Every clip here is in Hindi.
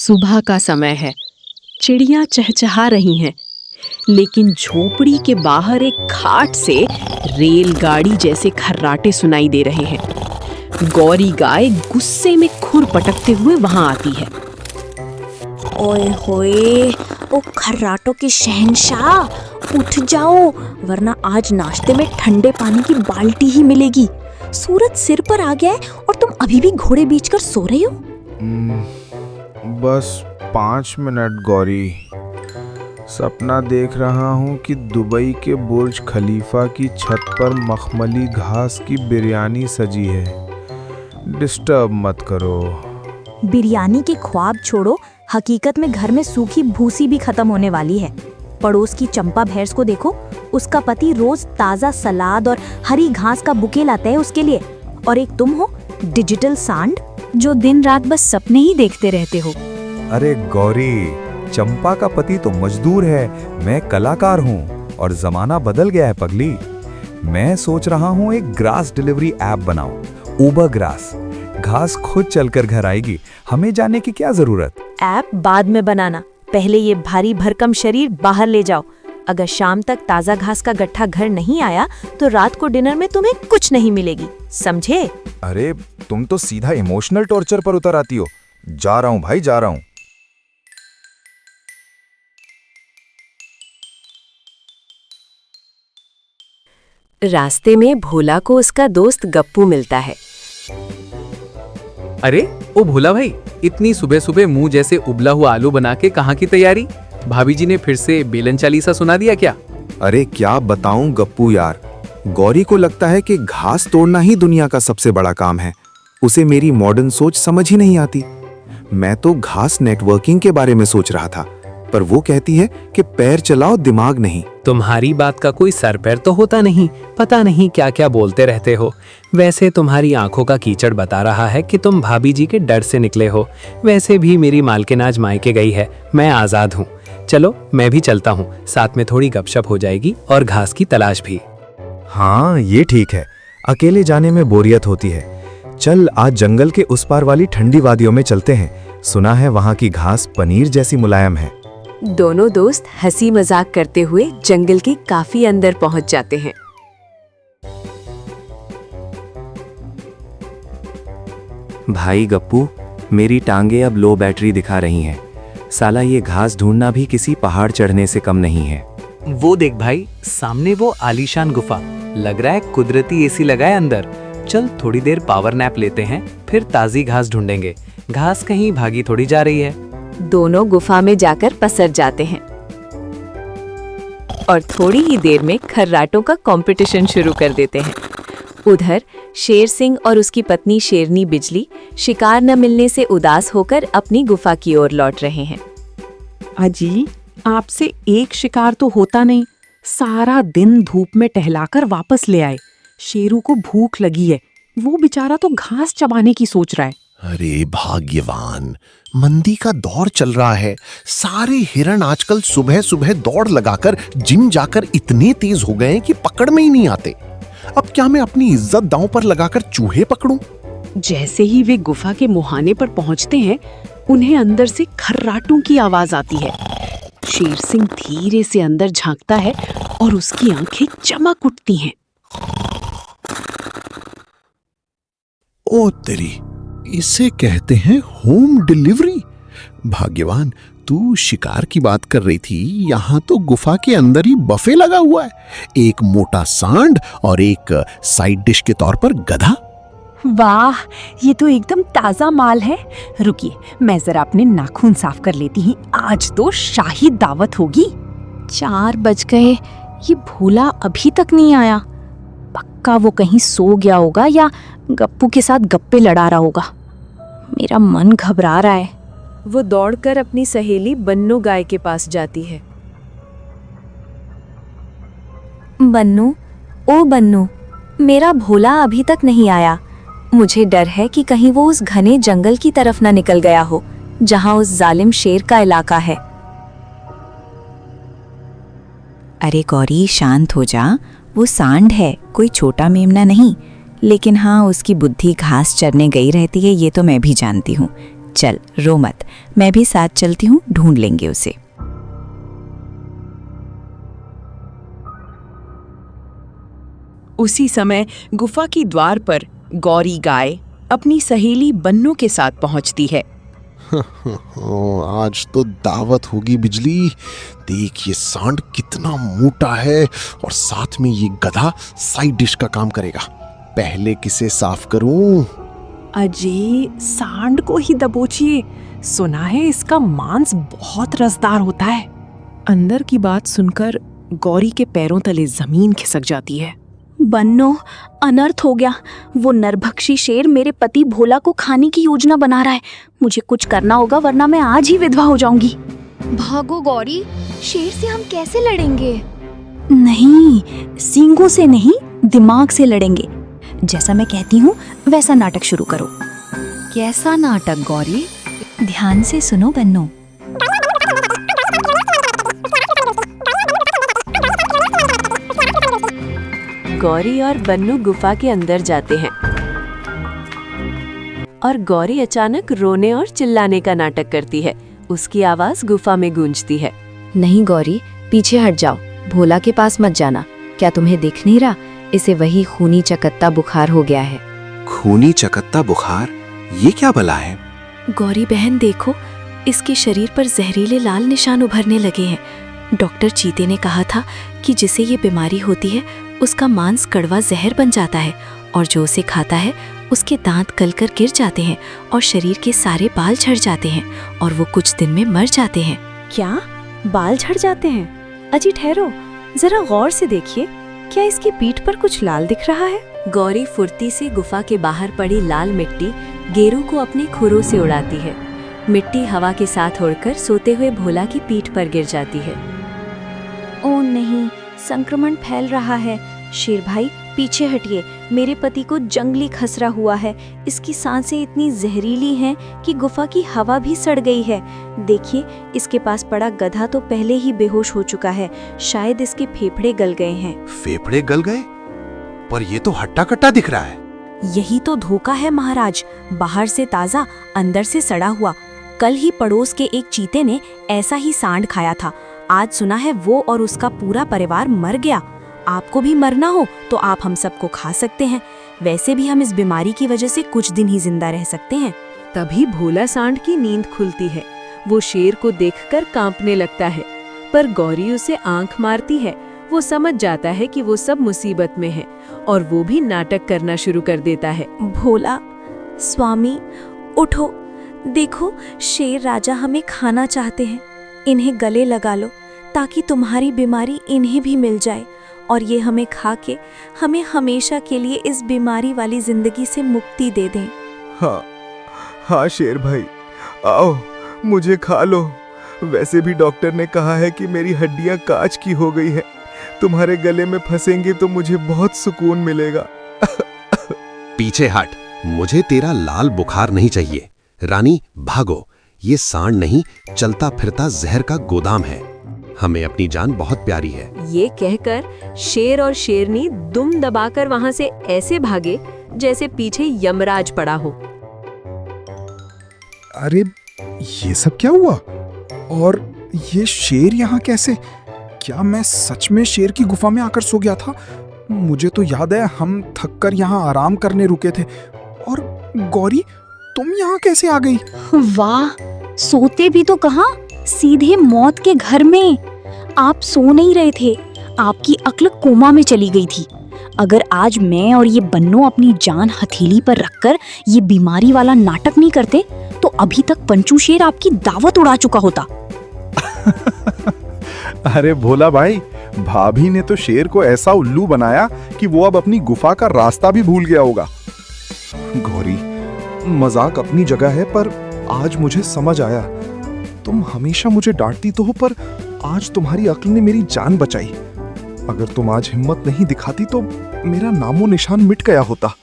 सुबह का समय है, चिड़ियां चहचहा रही हैं, लेकिन झोपड़ी के बाहर एक खाट से रेलगाड़ी जैसे खर्राटे सुनाई दे रहे हैं। गौरी गाय गुस्से में खुर पटकते हुए वहां आती है। ओए होए, ओ खर्राटों के शहंशाह, उठ जाओ, वरना आज नाश्ते में ठंडे पानी की बाल्टी ही मिलेगी। सूरज सिर पर आ गया है और तुम अभी भी घोड़े बेचकर सो रही हो। बस 5 मिनट गौरी। सपना देख रहा हूँ कि दुबई के बुर्ज खलीफा की छत पर मखमली घास की बिरयानी सजी है। डिस्टर्ब मत करो। बिरयानी के ख्वाब छोड़ो, हकीकत में घर में सूखी भूसी भी खत्म होने वाली है। पड़ोस की चंपा भैंस को देखो, उसका पति रोज ताजा सलाद और हरी घास का बुके लाता है उसके लिए, और एक तुम हो डिजिटल सांड जो दिन रात बस सपने ही देखते रहते हो। अरे गौरी, चंपा का पति तो मजदूर है, मैं कलाकार हूँ और जमाना बदल गया है पगली। मैं सोच रहा हूँ एक ग्रास डिलीवरी ऐप बनाऊं, उबर ग्रास। घास खुद चलकर घर आएगी, हमें जाने की क्या जरूरत। ऐप बाद में बनाना, पहले ये भारी भरकम शरीर बाहर ले जाओ। अगर शाम तक ताजा घास का गट्ठा घर नहीं आया तो रात को डिनर में तुम्हें कुछ नहीं मिलेगी, समझे? अरे तुम तो सीधा इमोशनल टॉर्चर पर उतर आती हो। जा रहा हूँ भाई, जा रहा हूँ। रास्ते में भोला को उसका दोस्त गप्पू मिलता है। अरे ओ भोला भाई, इतनी सुबह सुबह मुंह जैसे उबला हुआ आलू बना के कहाँ की तैयारी? भाभी जी ने फिर से बेलन चालीसा सुना दिया क्या? अरे क्या बताऊं गप्पू यार, गौरी को लगता है कि घास तोड़ना ही दुनिया का सबसे बड़ा काम है। उसे मेरी मॉडर्न सोच समझ ही नहीं आती। मैं तो घास नेटवर्किंग के बारे में सोच रहा था, पर वो कहती है कि पैर चलाओ दिमाग नहीं। तुम्हारी बात का कोई सर पैर तो होता नहीं, पता नहीं क्या क्या बोलते रहते हो। वैसे तुम्हारी आंखों का कीचड़ बता रहा है कि तुम भाभी जी के डर से निकले हो। वैसे भी मेरी मालकिन आज मायके गई है, मैं आजाद हूँ। चलो मैं भी चलता हूँ, साथ में थोड़ी गपशप हो जाएगी और घास की तलाश भी। हाँ ये ठीक है, अकेले जाने में बोरियत होती है। चल आज जंगल के उस पार वाली ठंडी वादियों में चलते हैं। सुना है वहाँ की घास पनीर जैसी मुलायम है। दोनों दोस्त हंसी मजाक करते हुए जंगल के काफी अंदर पहुंच जाते हैं। भाई गप्पू, मेरी टांगे अब लो बैटरी दिखा रही हैं। साला ये घास ढूंढना भी किसी पहाड़ चढ़ने से कम नहीं है। वो देख भाई, सामने वो आलीशान गुफा, लग रहा है कुदरती एसी लगा है अंदर। चल थोड़ी देर पावर नैप लेते हैं, फिर ताजी घास ढूंढेंगे। घास कहीं भागी थोड़ी जा रही है। दोनों गुफा में जाकर पसर जाते हैं और थोड़ी ही देर में खर्राटों का कंपटीशन शुरू कर देते हैं। उधर शेर सिंह और उसकी पत्नी शेरनी बिजली शिकार न मिलने से उदास होकर अपनी गुफा की ओर लौट रहे हैं। अजी, आपसे एक शिकार तो होता नहीं, सारा दिन धूप में टहलाकर वापस ले आए। शेरू को भूख लगी है, वो बेचारा तो घास चबाने की सोच रहा है। अरे भाग्यवान, मंदी का दौर चल रहा है। सारे हिरण आजकल सुबह सुबह दौड़ लगाकर जिम जाकर इतने तेज हो गए हैं कि पकड़ में ही नहीं आते। अब क्या मैं अपनी इज्जत दांव पर लगाकर चूहे पकड़ूं? जैसे ही वे गुफा के मुहाने पर पहुंचते हैं, उन्हें अंदर से खर्राटों की आवाज आती है। शेर सिंह धीरे से अंदर झांकता है और उसकी आंखें चमक उठती हैं। ओ तेरी, इसे कहते हैं होम डिलीवरी। भाग्यवान, तू शिकार की बात कर रही थी, यहाँ तो गुफा के अंदर ही बफे लगा हुआ है। एक मोटा सांड और एक साइड डिश के तौर पर गधा। वाह, ये तो एकदम ताजा माल है। रुकिए, मैं जरा अपने नाखून साफ कर लेती हूँ, आज तो शाही दावत होगी। 4 बज गए, ये भोला अभी तक नहीं आया। पक्का वो कहीं सो गया होगा या गप्पू के साथ गप्पे लड़ा रहा होगा। मेरा मन घबरा रहा है। वो दौड़कर अपनी सहेली बन्नू गाय के पास जाती है। बन्नू, ओ बन्नू, मेरा भोला अभी तक नहीं आया। मुझे डर है कि कहीं वो उस घने जंगल की तरफ न निकल गया हो, जहां उस जालिम शेर का इलाका है। अरे गौरी, शांत हो जा। वो सांड है, कोई छोटा मेमना नहीं। लेकिन हाँ, उसकी बुद्धि घास चरने गई रहती है, ये तो मैं भी जानती हूँ। चल रो मत, मैं भी साथ चलती हूँ, ढूंढ लेंगे उसे। उसी समय गुफा की द्वार पर गौरी गाय अपनी सहेली बन्नू के साथ पहुंचती है। आज तो दावत होगी बिजली। देख ये सांड कितना मोटा है और साथ में ये गधा साइड डिश का काम करेगा। पहले किसे साफ करूं? अजय, सांड को ही दबोचिए। सुना है इसका मांस बहुत रसदार होता है। अंदर की बात सुनकर गौरी के पैरों तले जमीन खिसक जाती है। बन्नो, अनर्थ हो गया। वो नरभक्षी शेर मेरे पति भोला को खाने की योजना बना रहा है। मुझे कुछ करना होगा वरना मैं आज ही विधवा हो जाऊंगी। भागो गौरी, शेर से हम कैसे लड़ेंगे? नहीं, सींगों से नहीं, दिमाग से लड़ेंगे। जैसा मैं कहती हूँ वैसा नाटक शुरू करो। कैसा नाटक गौरी? ध्यान से सुनो बन्नो। गौरी और बन्नू गुफा के अंदर जाते हैं और गौरी अचानक रोने और चिल्लाने का नाटक करती है। उसकी आवाज गुफा में गूंजती है। नहीं गौरी, पीछे हट जाओ, भोला के पास मत जाना। क्या तुम्हें दिख नहीं रहा? इसे वही खूनी चकत्ता बुखार हो गया है। खूनी चकत्ता बुखार? ये क्या भला है? गौरी बहन देखो, इसके शरीर पर जहरीले लाल निशान उभरने लगे हैं। डॉक्टर चीते ने कहा था कि जिसे ये बीमारी होती है उसका मांस कड़वा जहर बन जाता है और जो उसे खाता है उसके दांत गलकर गिर जाते हैं और शरीर के सारे बाल झड़ जाते हैं और वो कुछ दिन में मर जाते हैं। क्या बाल झड़ जाते हैं? अजी ठहरो, जरा गौर से देखिए, क्या इसकी पीठ पर कुछ लाल दिख रहा है? गौरी फुर्ती से गुफा के बाहर पड़ी लाल मिट्टी गेरू को अपने खुरों से उड़ाती है। मिट्टी हवा के साथ उड़कर सोते हुए भोला की पीठ पर गिर जाती है। ओ नहीं, संक्रमण फैल रहा है। शेर भाई पीछे हटिए, मेरे पति को जंगली खसरा हुआ है। इसकी सांसें इतनी जहरीली हैं कि गुफा की हवा भी सड़ गई है। देखिए, इसके पास पड़ा गधा तो पहले ही बेहोश हो चुका है। शायद इसके फेफड़े गल गए हैं। फेफड़े गल गए? पर ये तो हट्टा कट्टा दिख रहा है। यही तो धोखा है महाराज, बाहर से ताजा, अंदर से सड़ा हुआ। कल ही पड़ोस के एक चीते ने ऐसा ही सांड खाया था। आज सुना है वो और उसका पूरा परिवार मर गया। आपको भी मरना हो तो आप हम सबको खा सकते हैं। वैसे भी हम इस बीमारी की वजह से कुछ दिन ही जिंदा रह सकते हैं। तभी भोला सांड की नींद खुलती है। वो शेर को देखकर कांपने लगता है, पर गौरी उसे आंख मारती है। वो समझ जाता है कि वो सब मुसीबत में है और वो भी नाटक करना शुरू कर देता है। भोला, स्वामी, उठो। देखो, शेर राजा हमें खाना चाहते हैं। इन्हें गले लगा लो ताकि तुम्हारी बीमारी इन्हें भी मिल जाए और ये हमें खा के हमें हमेशा के लिए इस बीमारी वाली जिंदगी से मुक्ति दे दें। हाँ हाँ शेर भाई, आओ मुझे खा लो। वैसे भी डॉक्टर ने कहा है कि मेरी हड्डियां कांच की हो गई है। तुम्हारे गले में फंसेंगे तो मुझे बहुत सुकून मिलेगा। पीछे हट, मुझे तेरा लाल बुखार नहीं चाहिए। रानी भागो, ये सांड नहीं, चलता फिरता जहर का गोदाम है। हमें अपनी जान बहुत प्यारी है। ये कहकर शेर और शेरनी दुम दबाकर वहां से ऐसे भागे जैसे पीछे यमराज पड़ा हो। अरे ये सब क्या हुआ? और ये शेर यहाँ कैसे? क्या मैं सच में शेर की गुफा में आकर सो गया था? मुझे तो याद है हम थक कर यहाँ आराम करने रुके थे। और गौरी, तुम यहाँ कैसे आ गई? वाह, सोते भी तो कहाँ, सीधे मौत के घर में। आप सो नहीं रहे थे, आपकी अक्ल कोमा में चली गई थी। अगर आज मैं और ये बन्नो अपनी जान हथेली पर रखकर ये बीमारी वाला नाटक नहीं करते तो अभी तक पंचू शेर आपकी दावत उड़ा चुका होता। अरे भोला भाई, भाभी ने तो शेर को ऐसा उल्लू बनाया कि वो अब अपनी गुफा का रास्ता भी भूल गया होगा। गौरी, मजाक अपनी जगह है, पर आज मुझे समझ आया। तुम हमेशा मुझे डांटती तो हो, पर आज तुम्हारी अक्ल ने मेरी जान बचाई। अगर तुम आज हिम्मत नहीं दिखाती तो मेरा नामो निशान मिट गया होता।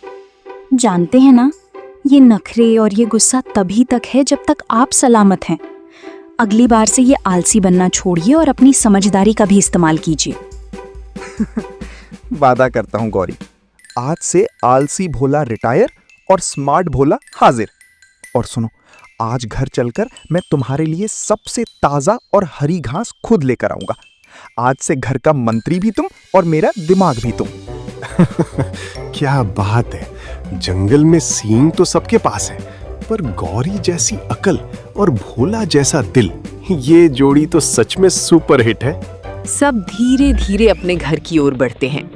जानते हैं ना, ये नखरे और ये गुस्सा तभी तक है जब तक आप सलामत हैं। अगली बार से ये आलसी बनना छोड़िए और अपनी समझदारी का भी इस्तेमाल कीजिए। वादा करता हूँ गौरी, आज से आलसी भोला रिटायर और स्मार्ट भोला हाजिर। और सुनो, आज घर चलकर मैं तुम्हारे लिए सबसे ताजा और हरी घास खुद लेकर आऊंगा। आज से घर का मंत्री भी तुम और मेरा दिमाग भी तुम। क्या बात है, जंगल में सींग तो सबके पास है, पर गौरी जैसी अकल और भोला जैसा दिल, ये जोड़ी तो सच में सुपर हिट है। सब धीरे धीरे अपने घर की ओर बढ़ते हैं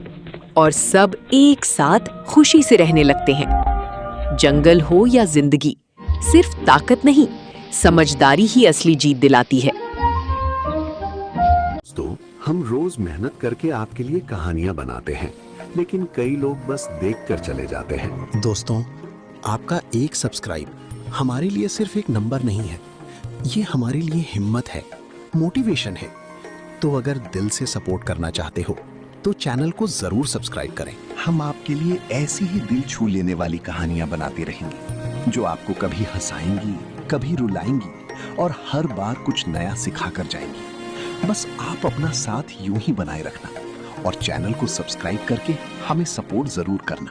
और सब एक साथ खुशी से रहने लगते हैं। जंगल हो या जिंदगी, सिर्फ ताकत नहीं, समझदारी ही असली जीत दिलाती है। दोस्तों, हम रोज मेहनत करके आपके लिए कहानियां बनाते हैं, लेकिन कई लोग बस देखकर चले जाते हैं। दोस्तों, आपका एक सब्सक्राइब हमारे लिए सिर्फ एक नंबर नहीं है, ये हमारे लिए हिम्मत है, मोटिवेशन है। तो अगर दिल से सपोर्ट करना चाहते हो तो चैनल को जरूर सब्सक्राइब करें। हम आपके लिए ऐसी ही दिल छू लेने वाली कहानियां बनाते रहेंगे, जो आपको कभी हंसाएंगी, कभी रुलाएंगी और हर बार कुछ नया सिखा कर जाएंगी। बस आप अपना साथ यूं ही बनाए रखना और चैनल को सब्सक्राइब करके हमें सपोर्ट जरूर करना।